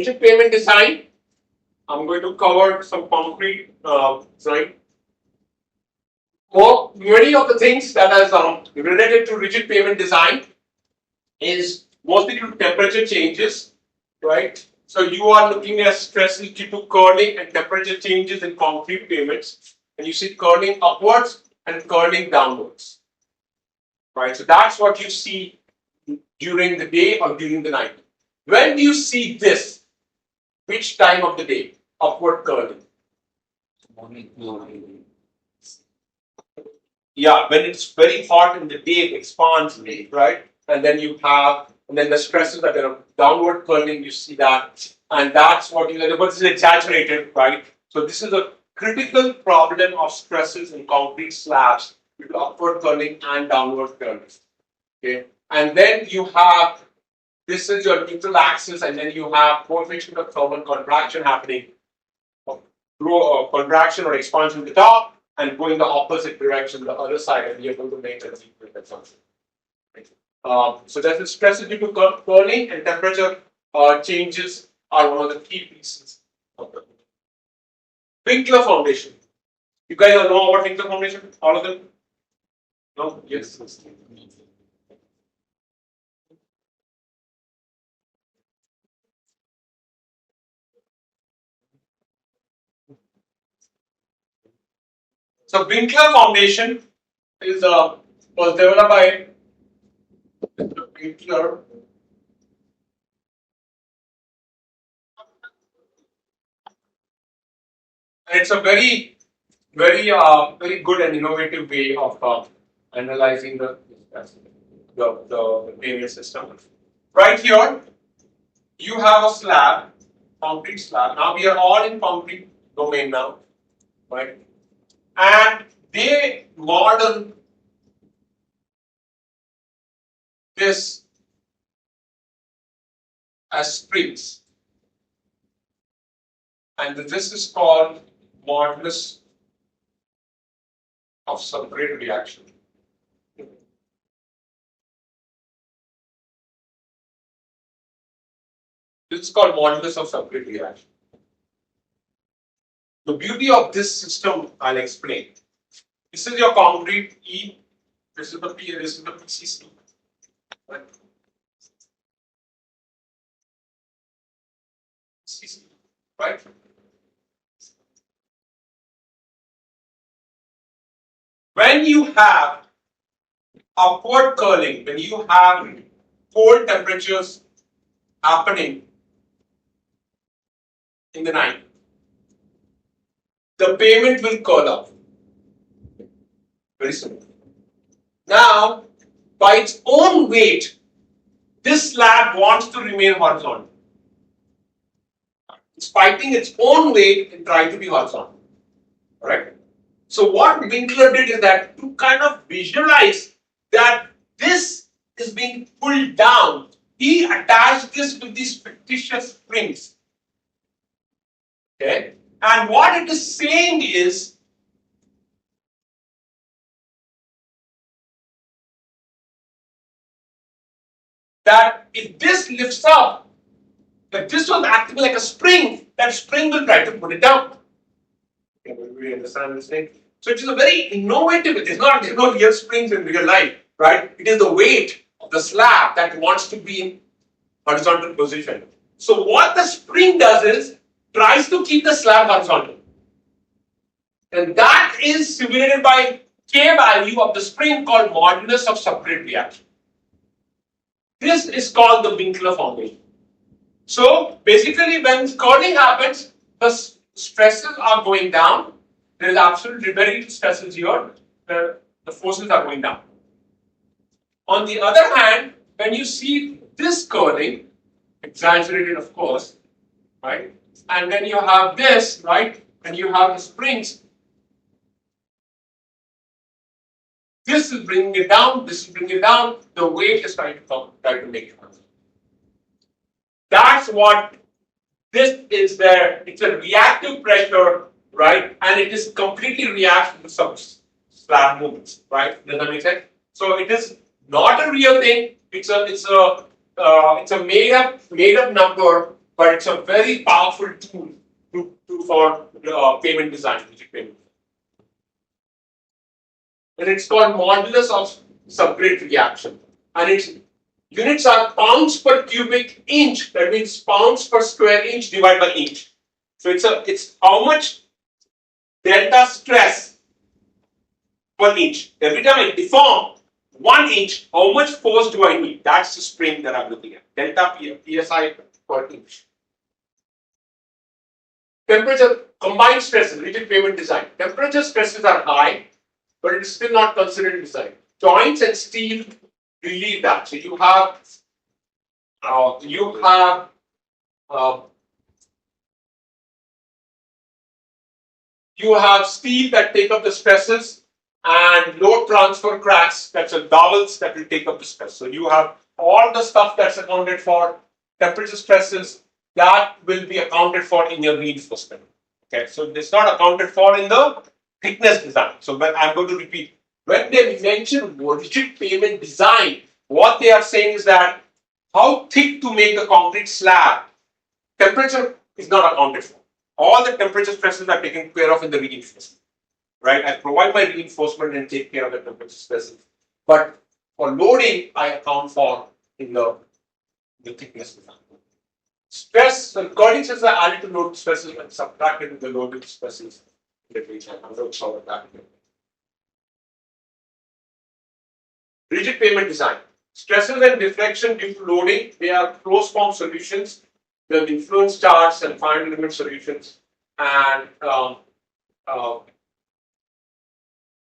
rigid pavement design. I'm going to cover some concrete design. Many of the things that is related to rigid pavement design is mostly due to temperature changes, right? So you are looking at stresses due to curling and temperature changes in concrete pavements, and you see curling upwards and curling downwards, right? So that's what you see during the day or during the night. When do you see this? Which time of the day? Upward curling. Morning. Yeah, when it's very hot in the day, it expands, right? And then the stresses that are downward curling, you see that. And that's what but this is exaggerated, right? So this is a critical problem of stresses in concrete slabs due to upward curling and downward curling. Okay. And then you have, this is your neutral axis, and then you have coefficient of thermal contraction happening, contraction or expansion at the top, and going the opposite direction, the other side, and you're going to make a zero consumption. So that is stresses due to curling and temperature changes are one of the key pieces of the Winkler formation. You guys all know about Winkler formation? All of them? No? Yes. So Winkler formation is was developed by Winkler. And it's a very good and innovative way of analyzing the pavement system. Right here, you have a slab, concrete slab. Now we are all in concrete domain now, right? And they model this as springs, and this is called modulus of subgrade reaction. This is called modulus of subgrade reaction. The beauty of this system, I'll explain. This is your concrete E, this is the P, this is the PCC. Right? PCC, right? When you have upward curling, when you have cold temperatures happening in the night, the pavement will curl up. Very simple. Now, by its own weight, this slab wants to remain horizontal. It's fighting its own weight and trying to be horizontal. Alright? So what Winkler did is that to kind of visualize that this is being pulled down, he attached this with these fictitious springs. Okay? And what it is saying is that if this lifts up, if this was acting like a spring, that spring will try to pull it down. Okay, we understand this thing? So it is a very innovative, there's no real springs in real life, right? It is the weight of the slab that wants to be in horizontal position. So what the spring does is, tries to keep the slab horizontal. And that is simulated by K value of the spring called modulus of subgrade reaction. This is called the Winkler formation. So basically when curling happens, the stresses are going down. There is absolutely very little stresses here. The forces are going down. On the other hand, when you see this curling, exaggerated of course, right? And then you have this, right? And you have the springs. This is bringing it down, this is bringing it down, the weight is trying to make it happen. That's what this is there. It's a reactive pressure, right? And it is completely reactive to some slab movements, right? Does that make sense? So it is not a real thing. It's a made up number but it's a very powerful tool for payment design, rigid payment. And it's called modulus of subgrade reaction. And its units are pounds per cubic inch. That means pounds per square inch divided by inch. So it's how much delta stress per inch. Every time I deform 1 inch, how much force do I need? That's the spring that I'm looking at. Delta PSI per inch. Temperature combined stresses, rigid pavement design. Temperature stresses are high, but it's still not considered design. Joints and steel relieve that. So you have steel that take up the stresses and load transfer cracks, that's a dowels that will take up the stress. So you have all the stuff that's accounted for, temperature stresses, that will be accounted for in your reinforcement. Okay, so it's not accounted for in the thickness design. So when I'm going to repeat, when they mention rigid pavement design, what they are saying is that how thick to make the concrete slab, temperature is not accounted for. All the temperature stresses are taken care of in the reinforcement. Right? I provide my reinforcement and take care of the temperature stresses. But for loading, I account for in the thickness design. Stress, the cording stresses are added to load stresses and subtracted to the loaded stresses. I'm going to cover that. Rigid pavement design. Stresses and deflection due to loading, they are closed form solutions. They have influence charts and finite limit solutions. And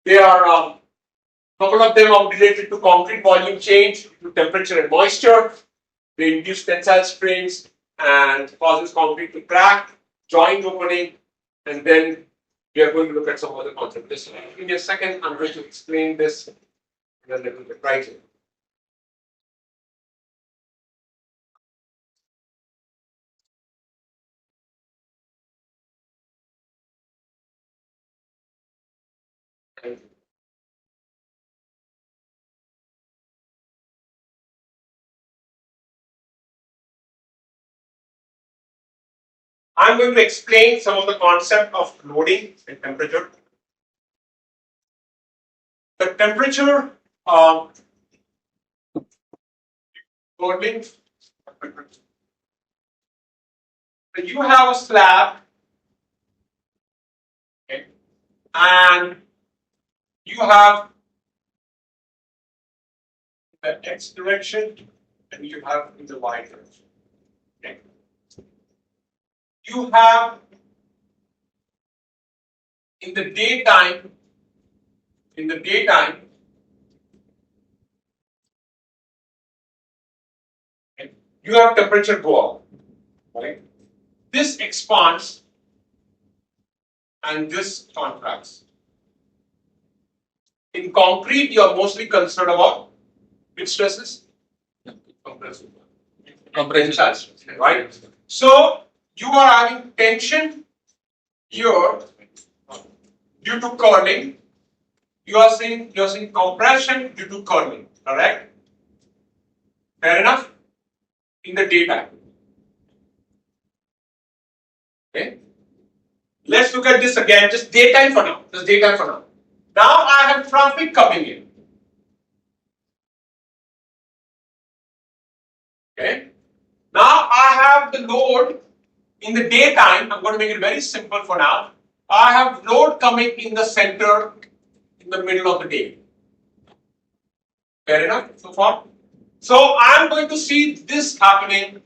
they are couple of them are related to concrete volume change, to temperature and moisture. They induce tensile strains and causes concrete to crack, joint opening, and then we are going to look at some other concepts. Just give me a second, I'm going to explain this in a little bit right here. I'm going to explain some of the concept of loading and temperature. The temperature loading. So you have a slab, okay, and you have the x direction and you have in the y direction. Okay. You have in the daytime, okay, you have temperature go up, right? This expands and this contracts. In concrete, you are mostly concerned about which stresses? Compression, right? So you are having tension here due to curling. You are seeing compression due to curling, correct? Fair enough? In the daytime. Okay. Let's look at this again, just daytime for now. Now I have traffic coming in. Okay. Now I have the load in the daytime. I'm going to make it very simple for now. I have load coming in the center in the middle of the day. Fair enough so far? So I'm going to see this happening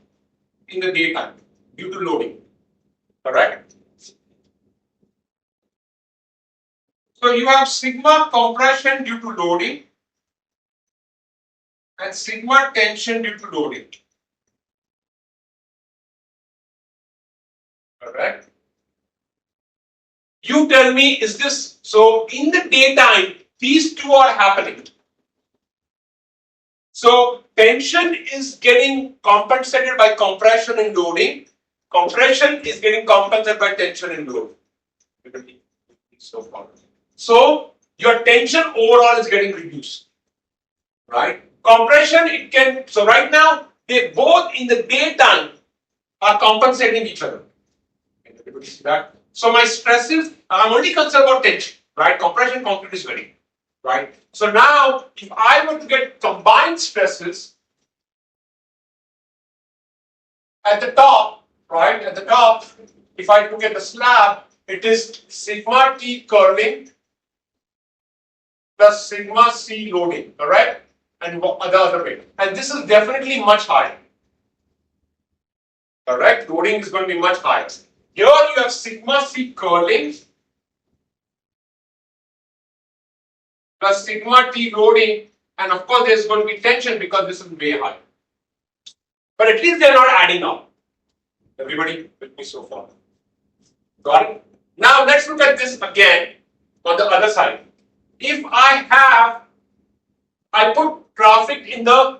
in the daytime due to loading. Correct? So you have sigma compression due to loading and sigma tension due to loading. Correct? You tell me, is this so? In the daytime, these two are happening. So tension is getting compensated by compression and loading. Compression is getting compensated by tension and load. So your tension overall is getting reduced. Right? Compression, it can, so right now, they both in the daytime, are compensating each other. Can everybody see that? So my stresses, I'm only concerned about tension, right? Compression concrete is very, right? So now, if I were to get combined stresses at the top, right? At the top, if I look at the slab, it is sigma T curling plus sigma C loading, correct? And the other way. And this is definitely much higher. Correct? Loading is going to be much higher. Here you have sigma C curling plus sigma T loading, and of course there's going to be tension because this is way high. But at least they're not adding up. Everybody with me so far? Got it? Now let's look at this again on the other side. If I put traffic in the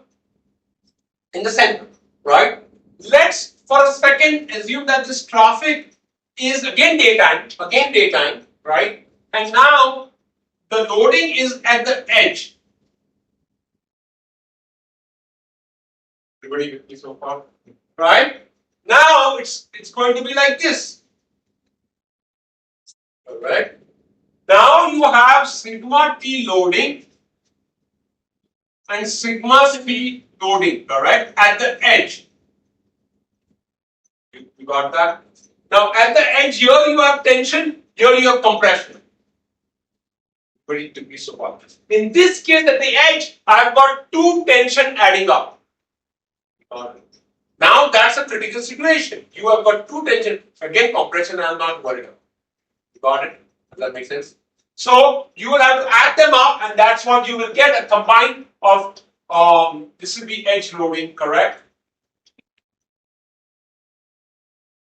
center, right? Let's for a second assume that this traffic is again daytime, right? And now the loading is at the edge. Everybody with me so far? Right? Now it's going to be like this. Alright. Now you have sigma T loading and sigma C loading, correct? At the edge. You got that? Now at the edge here you have tension, here you have compression. Very degrees so far. In this case at the edge, I have got two tension adding up. Now that's a critical situation. You have got two tension. Again, compression I am not worried about. You got it? Does that make sense? So you will have to add them up, and that's what you will get, a combine of this will be edge loading, correct?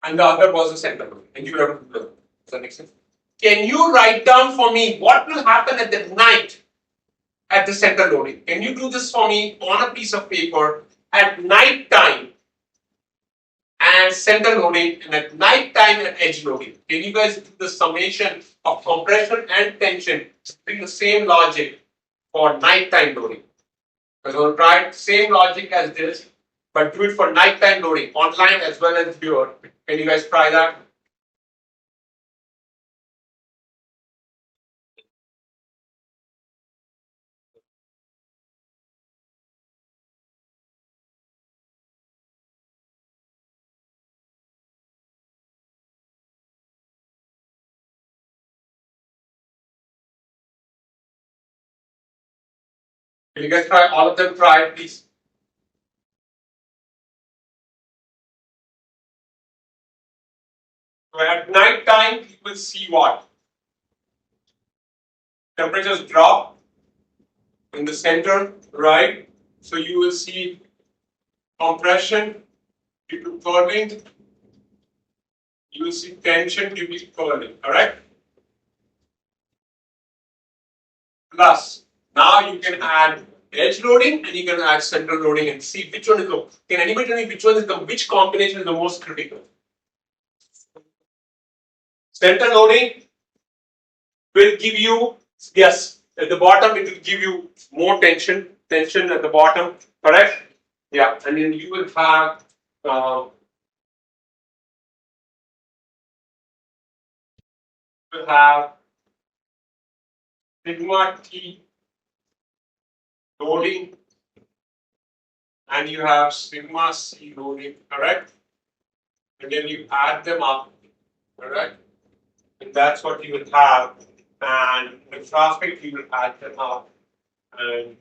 And the other was the center loading. And you have to do that. Does that make sense? Can you write down for me what will happen at the night at the center loading? Can you do this for me on a piece of paper at night time and center loading, and at night time and edge loading? Can you guys do the summation of compression and tension using the same logic for nighttime loading? Because we'll try same logic as this, but do it for nighttime loading, online as well as here. Can you guys try that? Can you guys try all of them? Try it, please. So at night time, you will see what? Temperatures drop in the center, right? So you will see compression due to curling. You will see tension due to curling, correct? Plus, now you can add edge loading and you can add central loading and see which one is the. Can anybody tell me which combination is the most critical? Center loading will give you, yes, at the bottom it will give you more tension at the bottom, correct? Yeah, and then you will have sigma T loading and you have sigma C loading, correct? And then you add them up, correct? And that's what you will have. And the traffic, you will add them up and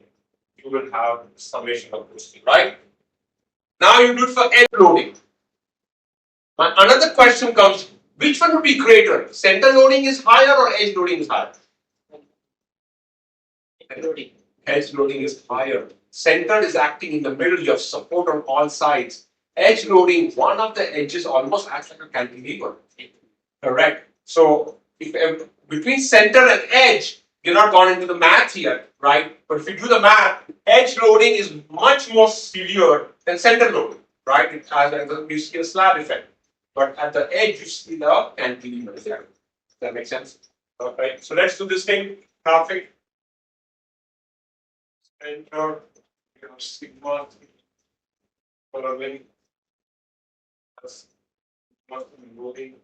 you will have summation of those things, right? Now you do it for edge loading. Another question comes, which one would be greater? Center loading is higher or edge loading is higher? Edge loading is higher. Center is acting in the middle, you have support on all sides. Edge loading, one of the edges almost acts like a cantilever. Correct. So if between center and edge, you're not gone into the math here, right? But if you do the math, edge loading is much more severe than center loading, right? It has you see a slab effect. But at the edge, you see the cantilever effect. Does that make sense? Okay. So let's do this thing. Traffic. Center, sigma, following, That's loading.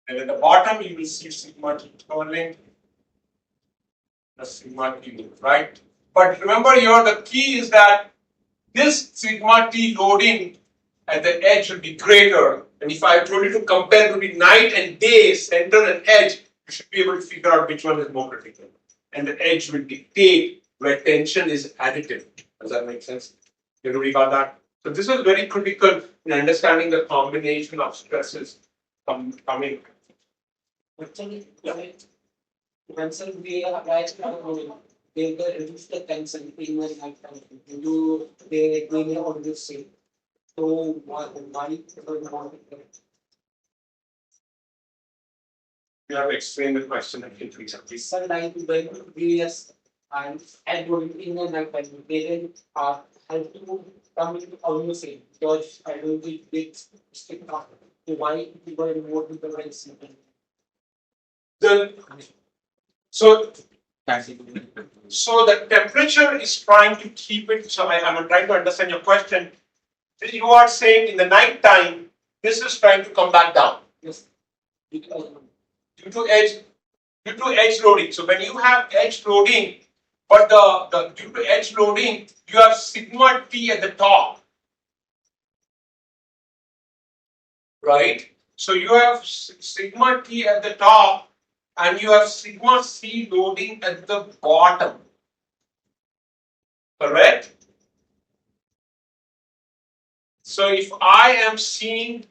And at the bottom, you will see sigma T curling, the sigma T, right? But remember here, the key is that this sigma T loading at the edge should be greater. And if I told you to compare between night and day, center and edge, you should be able to figure out which one is more critical. And the edge will dictate where tension is additive. Does that make sense? Everybody got that? So this is very critical in understanding the combination of stresses coming. Actually, once we apply they will reduce the tension in my lifetime. They will always say, so why You have to explain the question again, please. Sir, like when VS and in a lifetime, they have to come into almost same because I don't think it's stick up to why people more people like simple. So the temperature is trying to keep it. So I'm trying to understand your question. You are saying in the night time, this is trying to come back down. Yes. Due to edge loading. So when you have edge loading, but due to edge loading, you have sigma T at the top, right? So you have sigma T at the top, and you have sigma C loading at the bottom. Correct? So if I am seeing,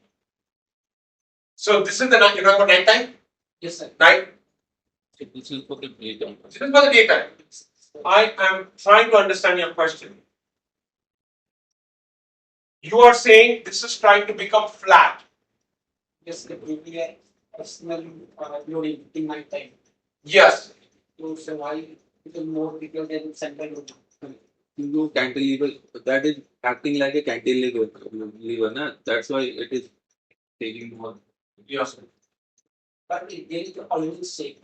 so this is the night, you remember night time? Yes, sir. Night? This is for the daytime. This is for the daytime. I am trying to understand your question. You are saying this is trying to become flat. Yes, it will be a personal loading in my time. Yes. So why it is more bigger than central loading? You cantilever, that is acting like a cantilever, na? That's why it is taking more. Yes. But it is always same.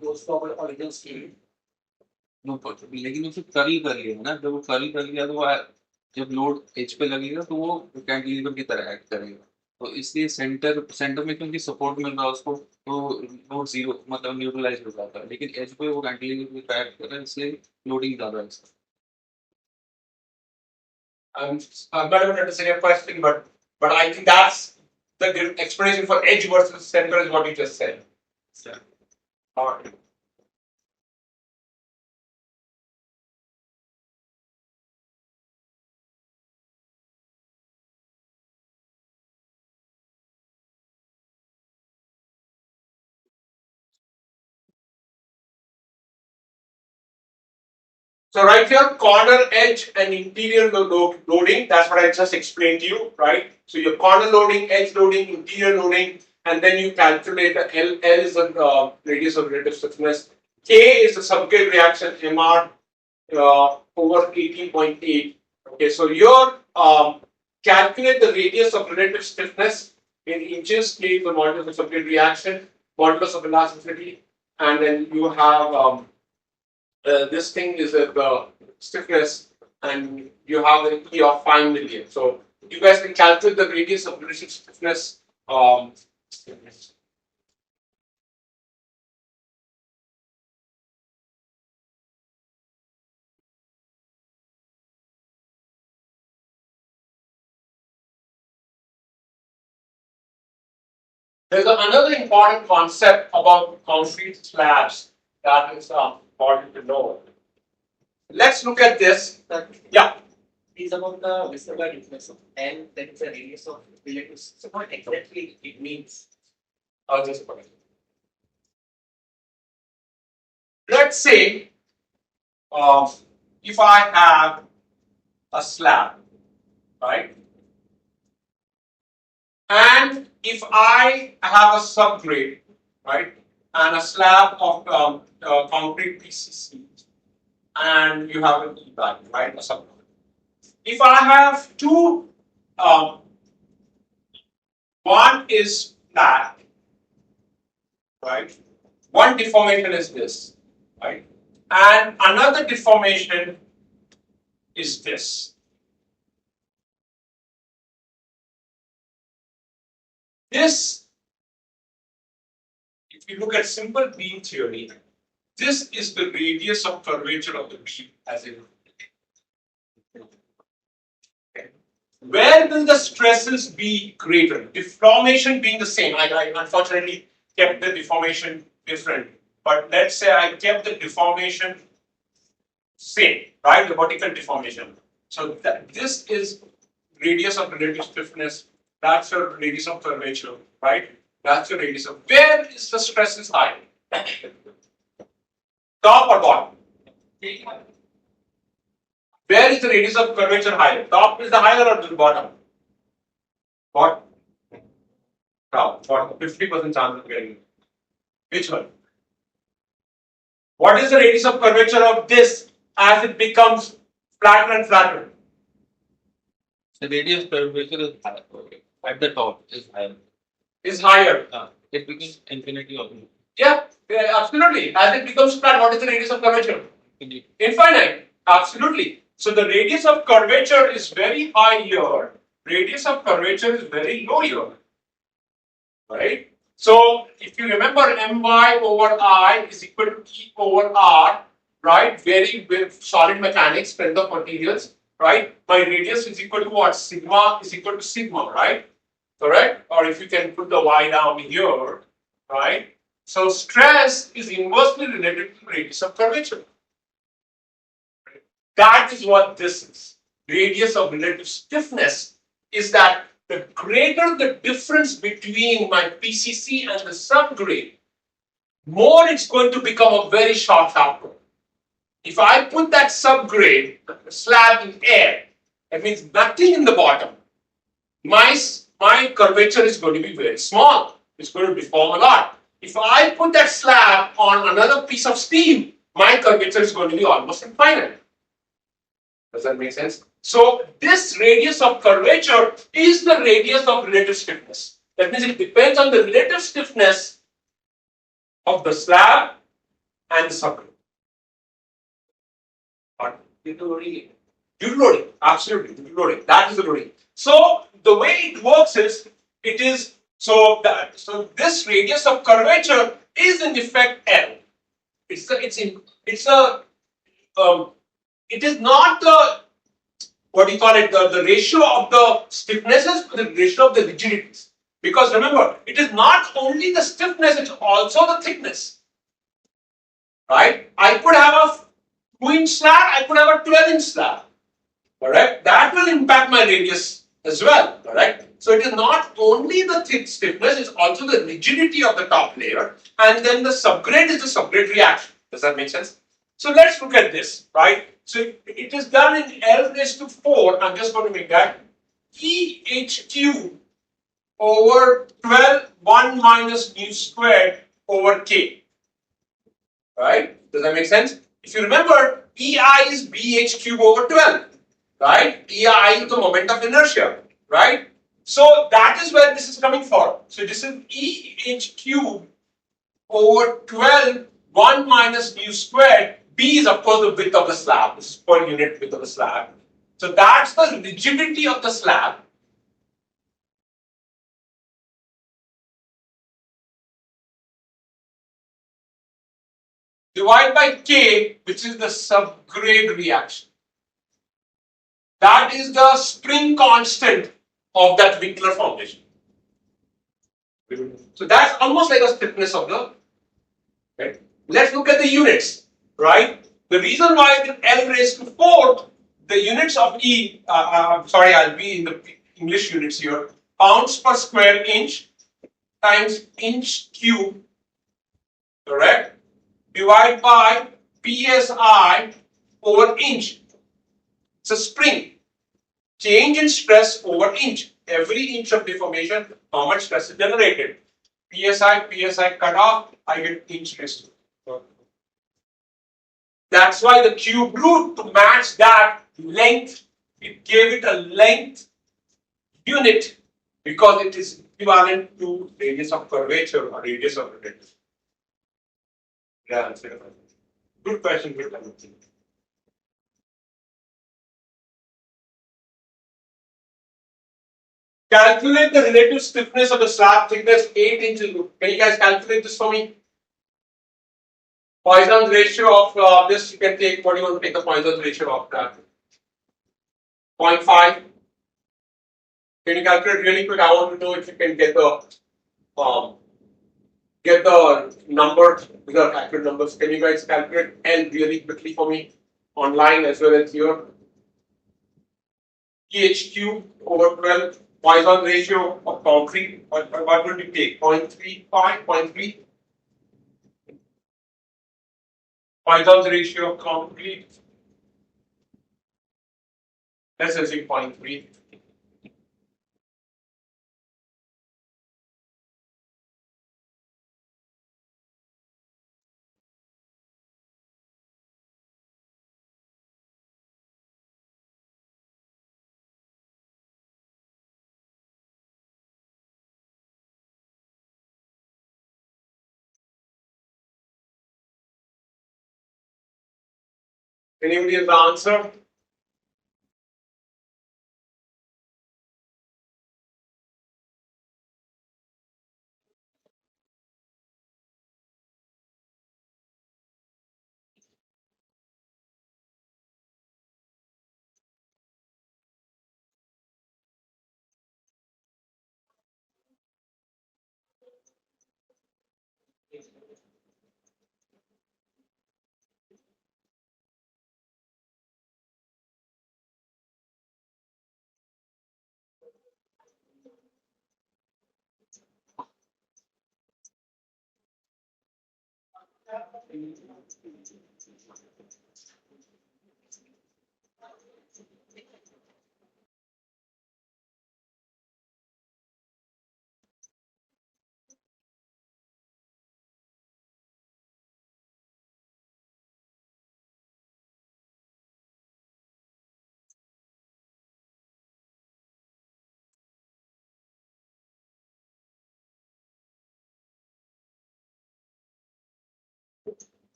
Goes for our original scale. No, लेकिन उसे curl कर लिया ना, जब वो curl कर लिया तो वो जब लोड एज पे लगेगा तो वो कैंटिलीवर की तरह एक्ट करेगा. तो इसलिए सेंटर में क्योंकि सपोर्ट मिल रहा है उसको तो लोड जीरो मतलब न्यूट्रलाइज हो जाता है, लेकिन एज पे वो कैंटिलीवर की तरह एक्ट कर रहा है इसलिए लोडिंग ज्यादा है इसका. I'm not able to understand your question, but I think that's the explanation for edge versus center is what you just said. Yeah. All right. So right here, corner edge and interior loading, that's what I just explained to you, right? So your corner loading, edge loading, interior loading, and then you calculate the L is the radius of relative stiffness, K is the subgrade reaction MR over 18.8. Okay, so your calculate the radius of relative stiffness in inches, K is the modulus of subgrade reaction, modulus of elasticity, and then you have this thing is the stiffness, and you have the E of 5 million. So you guys can calculate the radius of relative stiffness. There's another important concept about concrete slabs that is important to know. Let's look at this. Yeah. Is about the visible difference of L, that is the radius of relative. So what exactly it means? I'll just put it. Let's say if I have a slab, right? And if I have a subgrade, right, and a slab of concrete PCC, and you have an E value, right, a subgrade. If I have two, one is flat, right? One deformation is this, right? And another deformation is this. This, if you look at simple beam theory, this is the radius of curvature of the beam as in. Where will the stresses be greater? Deformation being the same. I unfortunately kept the deformation different. But let's say I kept the deformation same, right? The vertical deformation. So this is radius of relative stiffness. That's your radius of curvature, right? That's your radius of. Where is the stress is high? Top or bottom? Where is the radius of curvature higher? Top is the higher or the bottom? Bottom. Top. Bottom. 50% chance of getting it. Which one? What is the radius of curvature of this as it becomes flatter and flatter? The radius curvature is higher. Okay. At the top is higher. Is higher. It becomes infinity of Yeah, absolutely. As it becomes flat, what is the radius of curvature? infinity. Infinite. Absolutely. So the radius of curvature is very high here. Radius of curvature is very low here. Right? So if you remember, my over I is equal to E over R, right? Very solid mechanics, strength of materials, right? My radius is equal to what? Sigma is equal to sigma, right? Correct? Or if you can put the Y down here, right? So stress is inversely related to radius of curvature. That is what this is. Radius of relative stiffness is that the greater the difference between my PCC and the subgrade, more it's going to become a very sharp output. If I put that subgrade slab in air, that means nothing in the bottom, my curvature is going to be very small. It's going to deform a lot. If I put that slab on another piece of steel, my curvature is going to be almost infinite. Does that make sense? So this radius of curvature is the radius of relative stiffness. That means it depends on the relative stiffness of the slab and the subgrade. Due to loading. Due to loading, absolutely. Due to loading. That is the loading. So the way it works is, it is so this radius of curvature is in effect L. It is not the, what do you call it, the ratio of the stiffnesses, but the ratio of the rigidities. Because remember, it is not only the stiffness, it's also the thickness. Right? I could have a 2-inch slab, I could have a 12-inch slab. Correct? That will impact my radius as well. Correct? So it is not only the thick stiffness, it's also the rigidity of the top layer, and then the subgrade is the subgrade reaction. Does that make sense? So let's look at this, right? So it is done in L raised to 4. I'm just going to make that EH cube over 12 1 minus mu squared over K. Right? Does that make sense? If you remember, EI is BH cube over 12. Right? EI is the moment of inertia. Right? So that is where this is coming from. So this is EH cube over 12 1 minus mu squared. B is of course the width of the slab. This is per unit width of the slab. So that's the rigidity of the slab. Divided by K, which is the subgrade reaction. That is the spring constant of that Winkler formation. So that's almost like a stiffness of the. Right? Let's look at the units. Right? The reason why the L raised to 4, the units of E, sorry, I'll be in the English units here, pounds per square inch times inch cube, correct? Divide by PSI over inch. It's a spring. Change in stress over inch. Every inch of deformation, how much stress is generated. PSI cut off, I get inch raised to. That's why the cube root, to match that length, it gave it a length unit because it is equivalent to radius of curvature or radius of rotation. Yeah, good question, good question. Calculate the relative stiffness of the slab thickness 8 inches. Can you guys calculate this for me? Poisson's ratio of this, you can take, what do you want to take the Poisson's ratio of that? 0.5. Can you calculate really quick? I want to know if you can get the number, these are accurate numbers. Can you guys calculate L really quickly for me? Online as well as here. pH cube over 12. Poisson ratio of concrete. What would you take? 0.35, 0.3? Poisson's ratio of concrete. Let's assume 0.3. Anybody has the answer?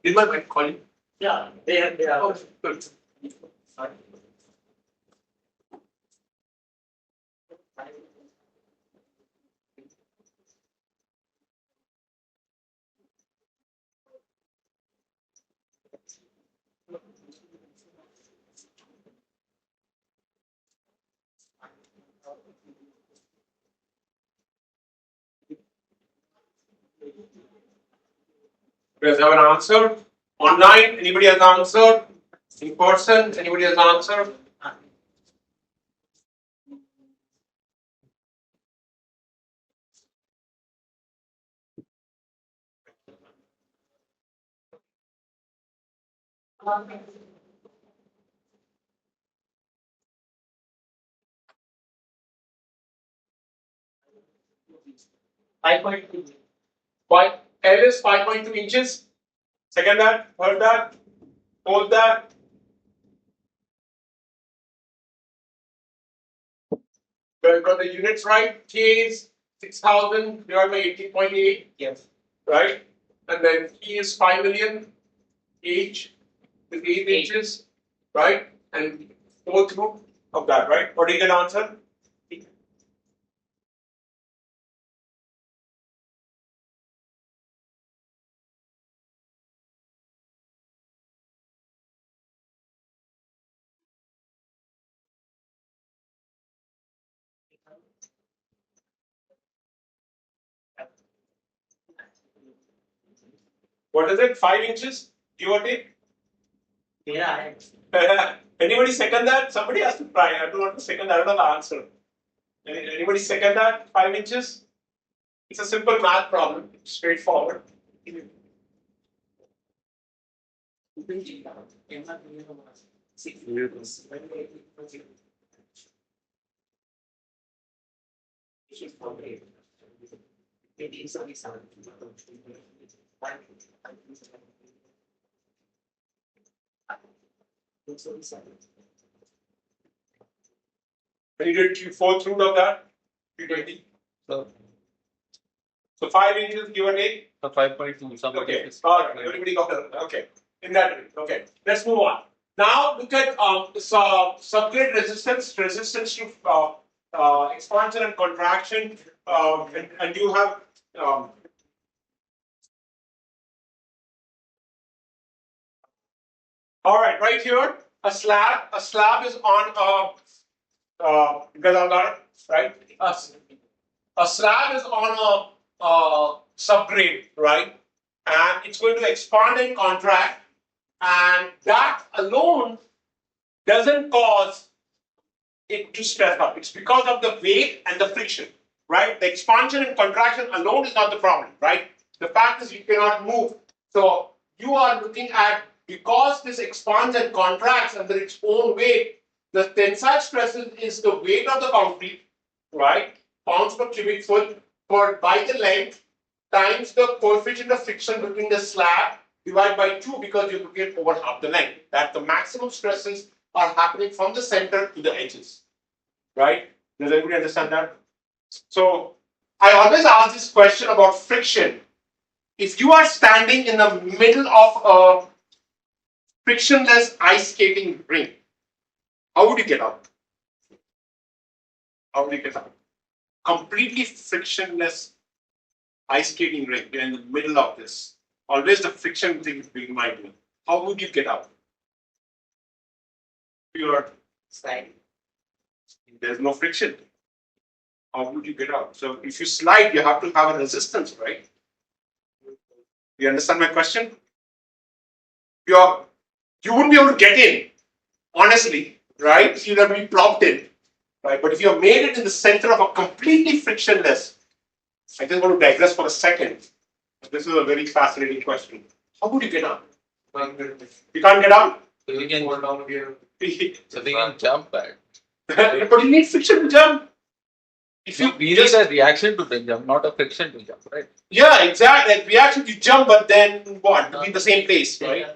Did my mic call you? Yeah, they are. Oh, good. Sorry. You guys have an answer? Online, anybody has an answer? In person, anybody has an answer? I point to Why? L is 5.2 inches. Second that, third that, fourth that. Got the units right. K is 6,000 divided by 18.8. yes. Right? And then E is 5 million. H is 8 inches. Right? And fourth root of that, right? What do you get answer? What is it? 5 inches? Give or take? Yeah. Anybody second that? Somebody has to try. I don't want to second that. I don't know the answer. Anybody second that? 5 inches? It's a simple math problem. Straightforward. And you did fourth root of that? 320. So 5 inches give or take? So 5.2, somebody Okay. is Alright, everybody got it. Okay. in that range. Okay, let's move on. Now look at subgrade resistance to expansion and contraction, and you have all right here a slab. A slab is on because I've got it right. A slab is on a subgrade, right, and it's going to expand and contract, and that alone doesn't cause it to stress up. It's because of the weight and the friction, right? The expansion and contraction alone is not the problem, right? The fact is you cannot move. So you are looking at, because this expands and contracts under its own weight, the tensile stresses is the weight of the concrete, right? Pounds per cubic foot by the length times the coefficient of friction between the slab divided by 2, because you're looking at over half the length. That the maximum stresses are happening from the center to the edges, right? Does everybody understand that? So I always ask this question about friction. If you are standing in the middle of a frictionless ice skating rink, how would you get out? How would you get out? Completely frictionless ice skating rink, you're in the middle of this. Always the friction thing is being mindful. How would you get out? You're sliding. There's no friction. How would you get out? So if you slide, you have to have a resistance, right? You understand my question? You wouldn't be able to get in, honestly, right? So you'd have to be plopped in, right? But if you have made it in the center of a completely frictionless, I just want to digress for a second. This is a very fascinating question. How would you get out? You can't get out. So you can hold down here. So they can jump back. But you need friction to jump. If you We need a reaction to the jump, not a friction to jump, right? Yeah, exactly. Like reaction to jump, but then what? To be in the same place, right?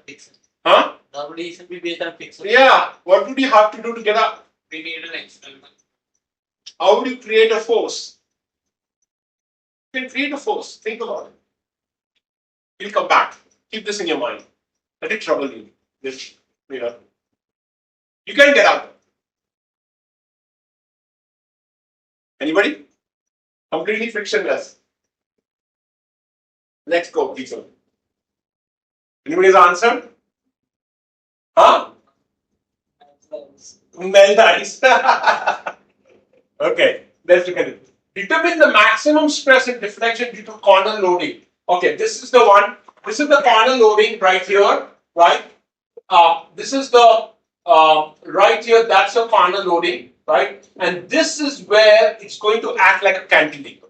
Huh? Normally it should be based on fixed. Yeah. What would you have to do to get up? We need an experiment. How would you create a force? You can create a force. Think about it. You'll come back. Keep this in your mind. Let it trouble you. This, you can get out. Anybody? Completely frictionless. Let's go, please. Anybody's answer? Huh? Melt ice. Okay, let's look at it. Determine the maximum stress and deflection due to corner loading. Okay, this is the one. This is the corner loading right here, right? This is the right here. That's the corner loading, right? And this is where it's going to act like a cantilever.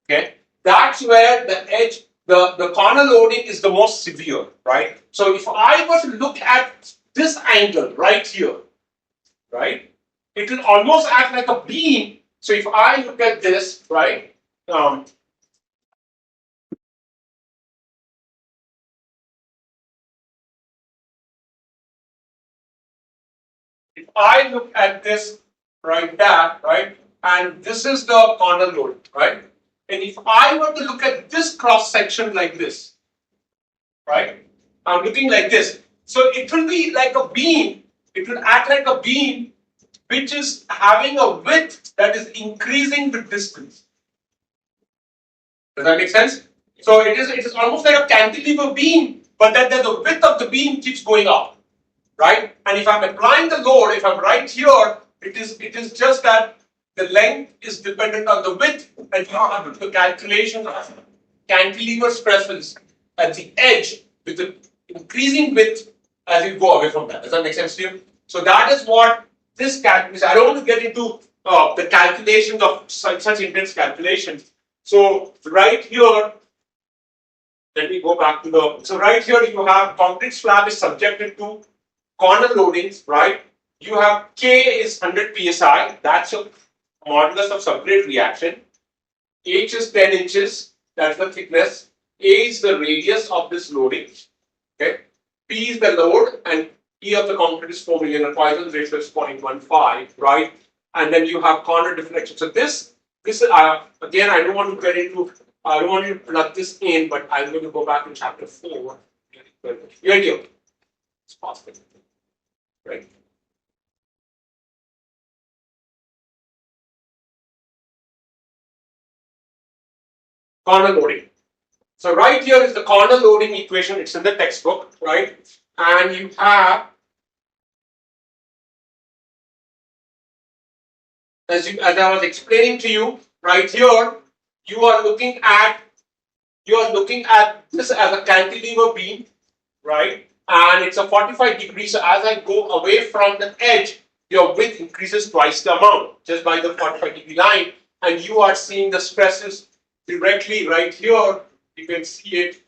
Okay, that's where the edge, the corner loading is the most severe, right? So if I were to look at this angle right here, right, it will almost act like a beam. So if I look at this, right, if I look at this right there, right, and this is the corner load, right, and if I were to look at this cross section like this, right, I'm looking like this, so it will be like a beam. It will act like a beam which is having a width that is increasing with distance. Does that make sense? So it is almost like a cantilever beam, but then the width of the beam keeps going up, right? And if I'm applying the load, if I'm right here, it is just that the length is dependent on the width, and you have to do the calculation of cantilever stresses at the edge with the increasing width as you go away from that. Does that make sense to you? So that is what this calculation. I don't want to get into the calculations of such intense calculations. So right here, let me go back to the. So right here you have concrete slab is subjected to corner loadings, right? You have K is 100 psi. That's a modulus of subgrade reaction. H is 10 inches. That's the thickness. A is the radius of this loading. Okay. P is the load, and E of the concrete is 4 million, and Poisson's ratio is 0.15, right? And then you have corner deflection. So this again, I don't want to get into. I don't want you to plug this in, but I'm going to go back in chapter 4. Here, here. It's possible. Right. Corner loading. So right here is the corner loading equation. It's in the textbook, right? And you have, as I was explaining to you, right here, you are looking at this as a cantilever beam, right? And it's a 45 degrees. So as I go away from the edge, your width increases twice the amount just by the 45-degree line, and you are seeing the stresses directly right here. You can see it.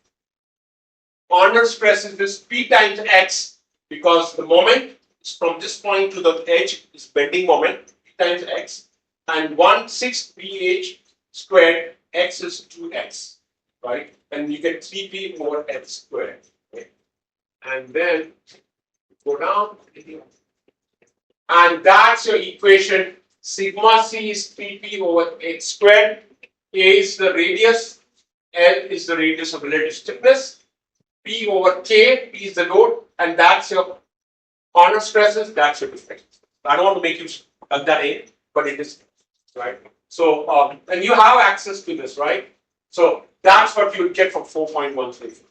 Corner stress is this P times X, because the moment is from this point to the edge is bending moment, P times X, and 1/6 BH squared, X is 2X, right? And you get 3P over X squared. Okay? And then go down, and that's your equation. Sigma C is 3P over X squared. A is the radius, L is the radius of relative stiffness. P over K, P is the load, and that's your corner stresses, that's your deflection. I don't want to make you plug that in, but it is, right? So, and you have access to this, right? So, that's what you get from 4.13. Is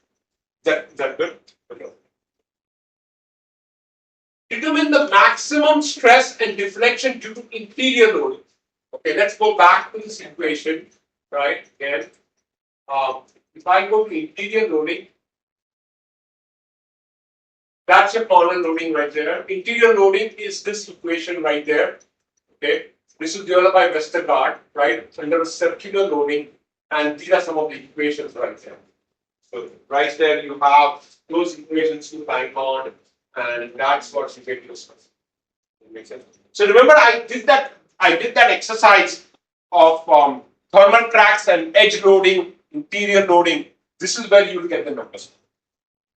that good? Okay. Determine the maximum stress and deflection due to interior loading. Okay, let's go back to this equation, right? Again, if I go to interior loading, that's your corner loading right there. Interior loading is this equation right there. Okay, this is developed by Westergaard, right? Under a circular loading, and these are some of the equations right there. So right there you have those equations to bank on, and that's what you get yourself. Makes sense. So remember, I did that exercise of thermal cracks and edge loading, interior loading. This is where you will get the numbers.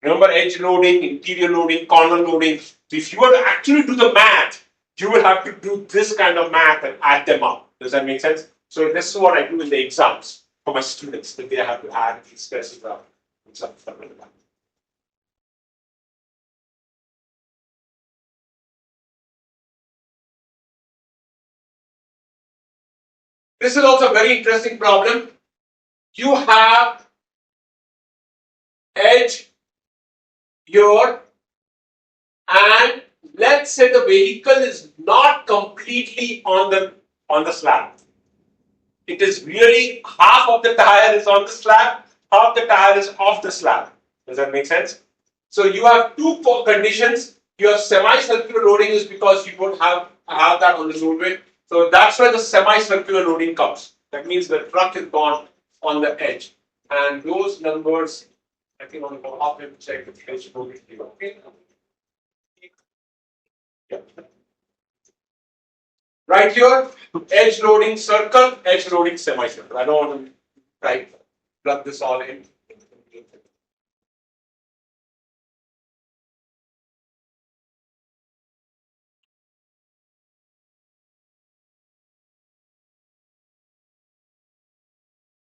Remember, edge loading, interior loading, corner loading. So if you were to actually do the math, you will have to do this kind of math and add them up. Does that make sense? So this is what I do in the exams for my students, that they have to add these stresses up. This is also a very interesting problem. You have edge here, and let's say the vehicle is not completely on the slab. It is really half of the tire is on the slab, half the tire is off the slab. Does that make sense? So you have two conditions. Your semi-circular loading is because you don't have that on the roadway. So that's where the semi-circular loading comes. That means the truck is gone on the edge. And those numbers, I think on the off and check the edge loading. Okay. Yeah. Right here, edge loading circle, edge loading semicircle. I don't want to plug this all in.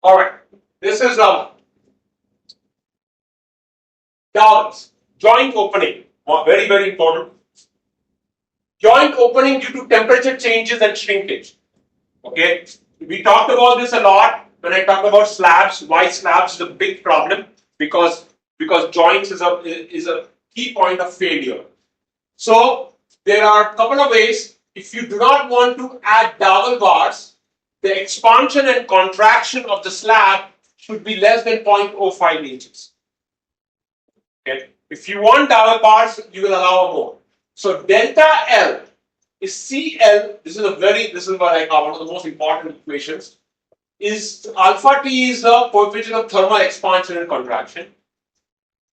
All right, this is dowels, joint opening, very, very important. Joint opening due to temperature changes and shrinkage. Okay, we talked about this a lot when I talked about slabs. Why slabs is a big problem? Because joints is a key point of failure. So there are a couple of ways. If you do not want to add dowel bars, the expansion and contraction of the slab should be less than 0.05 inches. Okay. If you want dowel bars, you will allow more. So delta L is CL. This is what I call one of the most important equations. Is alpha T is the coefficient of thermal expansion and contraction.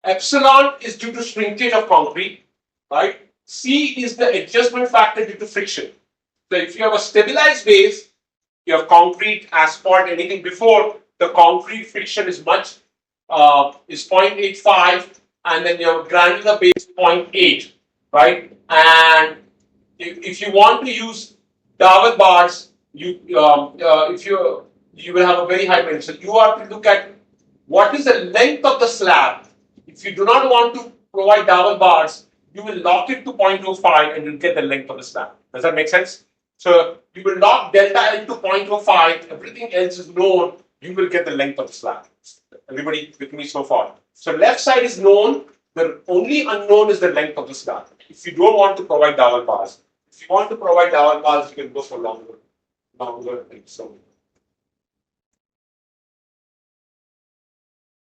Epsilon is due to shrinkage of concrete, right? C is the adjustment factor due to friction. So if you have a stabilized base, you have concrete, asphalt, anything before, the concrete friction is much, is 0.85, and then your granular base 0.8, right? And if you want to use dowel bars, you will have a very high range. So you have to look at what is the length of the slab. If you do not want to provide double bars, you will lock it to 0.05 and you'll get the length of the slab. Does that make sense? So you will lock delta L to 0.05, everything else is known, you will get the length of the slab. Everybody with me so far? So left side is known, the only unknown is the length of the slab. If you don't want to provide double bars, if you want to provide double bars, you can go for longer things. So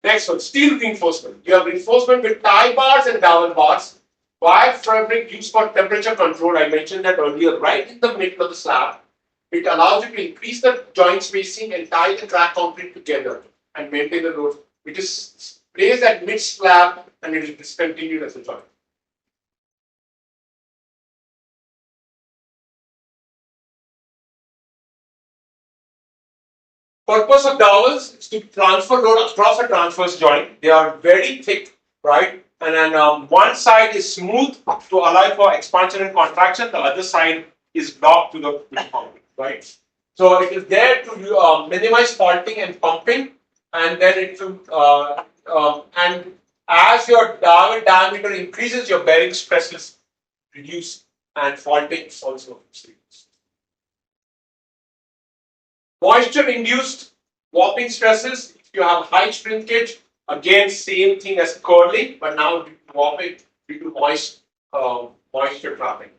next one, steel reinforcement. You have reinforcement with tie bars and dowel bars. Wire fabric used for temperature control. I mentioned that earlier, right in the middle of the slab. It allows you to increase the joint spacing and tie the crack concrete together and maintain the load. It is placed at mid slab and it is discontinued as a joint. Purpose of dowels is to transfer load across a transverse joint. They are very thick, right? And then one side is smooth to allow for expansion and contraction. The other side is locked to the concrete, right? So it is there to minimize faulting and pumping, and then it will and as your dowel diameter increases, your bearing stresses reduce and faulting also reduces. Moisture induced warping stresses. If you have high shrinkage, again same thing as curling, but now due to warping, due to moisture trapping.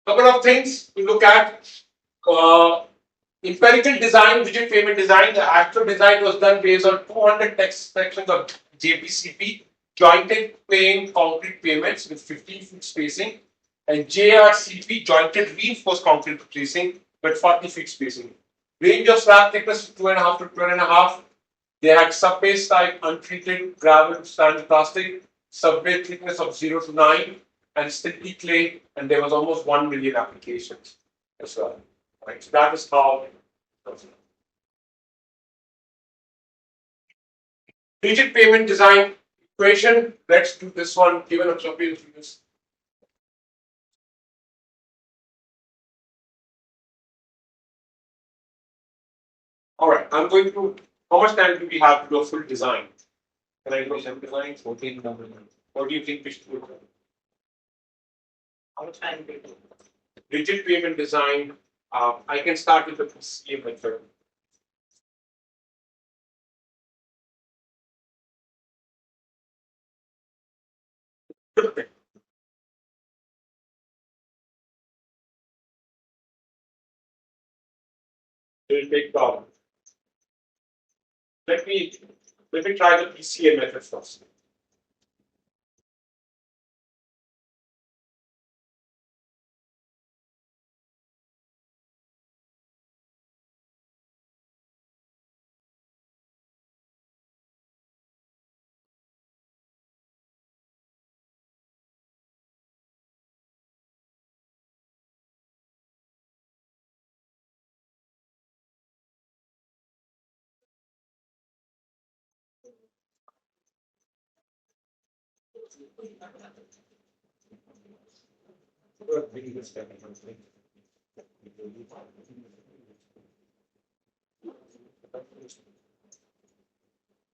Couple of things to look at. Empirical design, rigid pavement design. The actual design was done based on 200 text sections of JPCP, jointed plain concrete pavements with 15-foot spacing, and JRCP, jointed reinforced concrete spacing with 40-foot spacing. Range of slab thickness 2.5 to 12.5. They had sub-base type untreated gravel standard plastic, sub-base thickness of 0 to 9, and stilty clay, and there was almost 1 million applications as well. Right, so that is how. Rigid pavement design equation. Let's do this one. Given a choppy this. All right, I'm going to. How much time do we have to do a full design? Can I do some design? 14 numbers. What do you think we should do? How much time do you do? Rigid pavement design. I can start with the PCA method. It will take time. Let me try the PCA method first.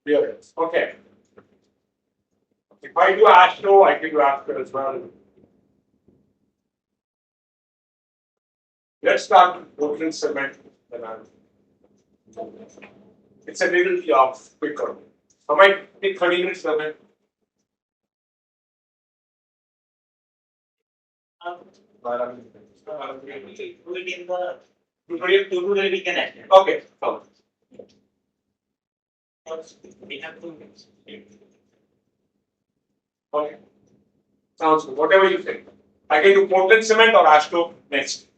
Here it is. Okay. If I do Astro, I can do Astro as well. Let's start with Portland cement. It's a little quicker. I might take 30 minutes cement. We can add. Okay. Oh. We have 2 minutes. Okay. Sounds good. Whatever you think. I can do Portland cement or Astro next.